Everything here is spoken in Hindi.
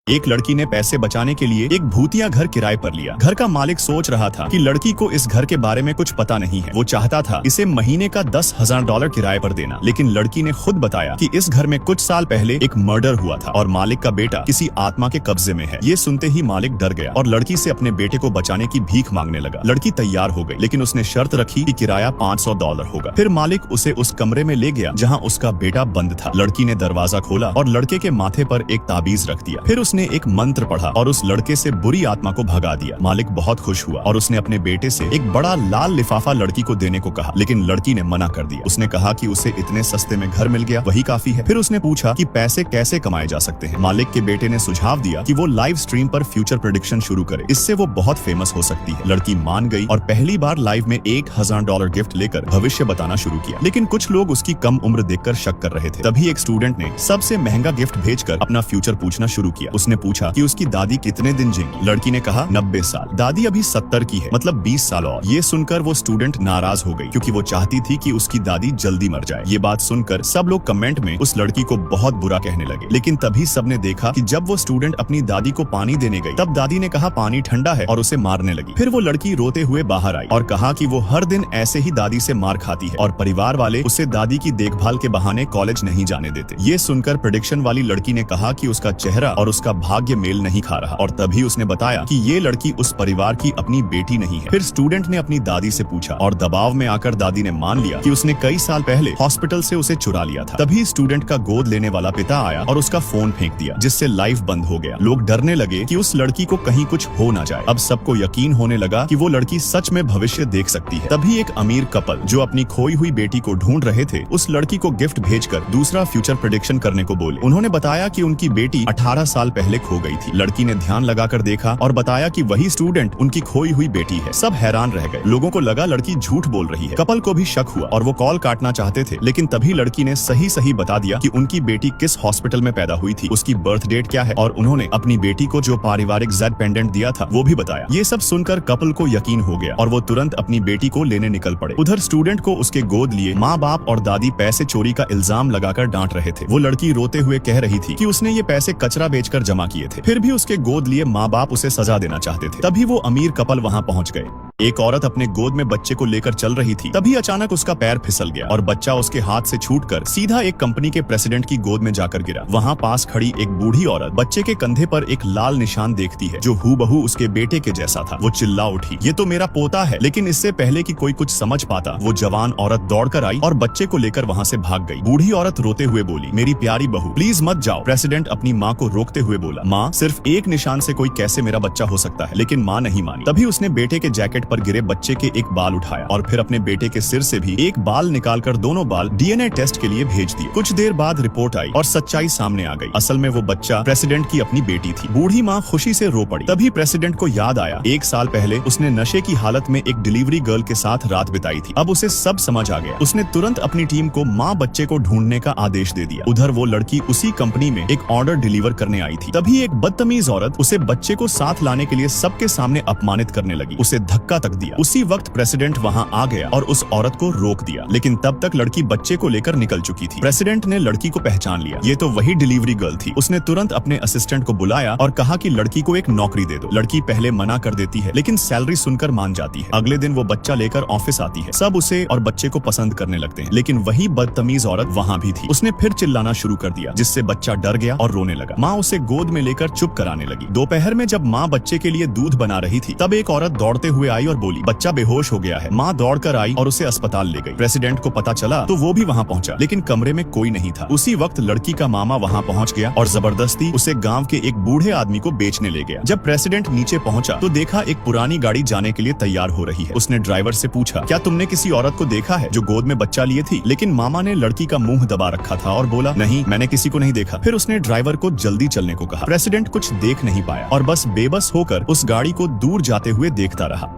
एक लड़की ने पैसे बचाने के लिए एक भूतिया घर किराए पर लिया। घर का मालिक सोच रहा था कि लड़की को इस घर के बारे में कुछ पता नहीं है। वो चाहता था इसे महीने का $10,000 किराए पर देना, लेकिन लड़की ने खुद बताया कि इस घर में कुछ साल पहले एक मर्डर हुआ था और मालिक का बेटा किसी आत्मा के कब्जे में है। ये सुनते ही मालिक डर गया और लड़की से अपने बेटे को बचाने की भीख मांगने लगा। लड़की तैयार हो गई, लेकिन उसने शर्त रखी कि किराया $500 होगा। फिर मालिक उसे उस कमरे में ले गया जहाँ उसका बेटा बंद था। लड़की ने दरवाजा खोला और लड़के के माथे पर एक ताबीज रख दिया। फिर उसने एक मंत्र पढ़ा और उस लड़के से बुरी आत्मा को भगा दिया। मालिक बहुत खुश हुआ और उसने अपने बेटे से एक बड़ा लाल लिफाफा लड़की को देने को कहा, लेकिन लड़की ने मना कर दिया। उसने कहा कि उसे इतने सस्ते में घर मिल गया, वही काफी है। फिर उसने पूछा कि पैसे कैसे कमाए जा सकते हैं। मालिक के बेटे ने सुझाव दिया कि वो लाइव स्ट्रीम पर फ्यूचर प्रेडिक्शन शुरू करे, इससे वो बहुत फेमस हो सकती है। लड़की मान गई और पहली बार लाइव में $1,000 गिफ्ट लेकर भविष्य बताना शुरू किया, लेकिन कुछ लोग उसकी कम उम्र देखकर शक कर रहे थे। तभी एक स्टूडेंट ने सबसे महंगा गिफ्ट भेजकर अपना फ्यूचर पूछना शुरू किया। उसने पूछा कि उसकी दादी कितने दिन जिएंगी। लड़की ने कहा 90 साल। दादी अभी 70 की है, मतलब 20 साल और। ये सुनकर वो स्टूडेंट नाराज हो गई क्योंकि वो चाहती थी कि उसकी दादी जल्दी मर जाए। ये बात सुनकर सब लोग कमेंट में उस लड़की को बहुत बुरा कहने लगे, लेकिन तभी सबने देखा कि जब वो स्टूडेंट अपनी दादी को पानी देने गई, तब दादी ने कहा पानी ठंडा है और उसे मारने लगी। फिर वो लड़की रोते हुए बाहर आई और कहा कि वो हर दिन ऐसे ही दादी से मार खाती है और परिवार वाले उसे दादी की देखभाल के बहाने कॉलेज नहीं जाने देते। ये सुनकर प्रेडिक्शन वाली लड़की ने कहा कि उसका चेहरा और उसका भाग्य मेल नहीं खा रहा और तभी उसने बताया कि ये लड़की उस परिवार की अपनी बेटी नहीं है। फिर स्टूडेंट ने अपनी दादी से पूछा और दबाव में आकर दादी ने मान लिया कि उसने कई साल पहले हॉस्पिटल से उसे चुरा लिया था। तभी स्टूडेंट का गोद लेने वाला पिता आया और उसका फोन फेंक दिया, जिससे लाइव बंद हो गया। लोग डरने लगे कि उस लड़की को कहीं कुछ हो ना जाए। अब सबको यकीन होने लगा कि वो लड़की सच में भविष्य देख सकती है। तभी एक अमीर कपल जो अपनी खोई हुई बेटी को ढूंढ रहे थे, उस लड़की को गिफ्ट भेजकर दूसरा फ्यूचर प्रेडिक्शन करने को बोले। उन्होंने बताया कि उनकी बेटी 18 साल पहले खो गई थी। लड़की ने ध्यान लगाकर देखा और बताया कि वही स्टूडेंट उनकी खोई हुई बेटी है। सब हैरान रह गए। लोगों को लगा लड़की झूठ बोल रही है। कपल को भी शक हुआ और वो कॉल काटना चाहते थे, लेकिन तभी लड़की ने सही सही बता दिया कि उनकी बेटी किस हॉस्पिटल में पैदा हुई थी, उसकी बर्थ डेट क्या है और उन्होंने अपनी बेटी को जो पारिवारिक जेड पेंडेंट दिया था वो भी बताया। ये सब सुनकर कपल को यकीन हो गया और वो तुरंत अपनी बेटी को लेने निकल पड़े। उधर स्टूडेंट को उसके गोद लिए माँ बाप और दादी पैसे चोरी का इल्जाम लगाकर डांट रहे थे। वो लड़की रोते हुए कह रही थी कि उसने ये पैसे कचरा बेचकर जमा किए थे। फिर भी उसके गोद लिए माँ बाप उसे सजा देना चाहते थे। तभी वो अमीर कपल वहाँ पहुँच गए। एक औरत अपने गोद में बच्चे को लेकर चल रही थी। तभी अचानक उसका पैर फिसल गया और बच्चा उसके हाथ से छूटकर सीधा एक कंपनी के प्रेसिडेंट की गोद में जाकर गिरा। वहाँ पास खड़ी एक बूढ़ी औरत बच्चे के कंधे पर एक लाल निशान देखती है जो हूबहू उसके बेटे के जैसा था। वो चिल्ला उठी, ये तो मेरा पोता है। लेकिन इससे पहले कि कोई कुछ समझ पाता, वो जवान औरत दौड़कर आई और बच्चे को लेकर वहाँ से भाग गई। बूढ़ी औरत रोते हुए बोली, मेरी प्यारी बहू, प्लीज मत जाओ। प्रेसिडेंट अपनी माँ को रोकते हुए बोला, माँ, सिर्फ एक निशान से कोई कैसे मेरा बच्चा हो सकता है। लेकिन माँ नहीं मानी। तभी उसने बेटे के जैकेट पर गिरे बच्चे के एक बाल उठाया और फिर अपने बेटे के सिर से भी एक बाल निकालकर दोनों बाल डीएनए टेस्ट के लिए भेज दिए। कुछ देर बाद रिपोर्ट आई और सच्चाई सामने आ गई। असल में वो बच्चा प्रेसिडेंट की अपनी बेटी थी। बूढ़ी माँ खुशी से रो पड़ी। तभी प्रेसिडेंट को याद आया, 1 साल पहले उसने नशे की हालत में एक डिलीवरी गर्ल के साथ रात बिताई थी। अब उसे सब समझ आ गया। उसने तुरंत अपनी टीम को माँ बच्चे को ढूंढने का आदेश दे दिया। उधर वो लड़की उसी कंपनी में एक ऑर्डर डिलीवर करने आई थी। तभी एक बदतमीज औरत उसे बच्चे को साथ लाने के लिए सबके सामने अपमानित करने लगी। उसे धक्का तक दिया। उसी वक्त प्रेसिडेंट वहां आ गया और उस औरत को रोक दिया, लेकिन तब तक लड़की बच्चे को लेकर निकल चुकी थी। प्रेसिडेंट ने लड़की को पहचान लिया। ये तो वही डिलीवरी गर्ल थी। उसने तुरंत अपने असिस्टेंट को बुलाया और कहा कि लड़की को एक नौकरी दे दो। लड़की पहले मना कर देती है, लेकिन सैलरी सुनकर मान जाती है। अगले दिन वो बच्चा लेकर ऑफिस आती है। सब उसे और बच्चे को पसंद करने लगते हैं, लेकिन वही बदतमीज औरत वहाँ भी थी। उसने फिर चिल्लाना शुरू कर दिया, जिससे बच्चा डर गया और रोने लगा। माँ उसे गोद में लेकर चुप कराने लगी। दोपहर में जब माँ बच्चे के लिए दूध बना रही थी, तब एक औरत दौड़ते हुए आई और बोली, बच्चा बेहोश हो गया है। माँ दौड़कर आई और उसे अस्पताल ले गई। प्रेसिडेंट को पता चला तो वो भी वहाँ पहुँचा, लेकिन कमरे में कोई नहीं था। उसी वक्त लड़की का मामा वहाँ पहुँच गया और जबरदस्ती उसे गांव के एक बूढ़े आदमी को बेचने ले गया। जब प्रेसिडेंट नीचे पहुँचा तो देखा एक पुरानी गाड़ी जाने के लिए तैयार हो रही है। उसने ड्राइवर से पूछा, क्या तुमने किसी औरत को देखा है जो गोद में बच्चा लिए थी? लेकिन मामा ने लड़की का मुंह दबा रखा था और बोला, नहीं, मैंने किसी को नहीं देखा। फिर उसने ड्राइवर को जल्दी चलने को कहा। प्रेसिडेंट कुछ देख नहीं पाया और बस बेबस होकर उस गाड़ी को दूर जाते हुए देखता रहा।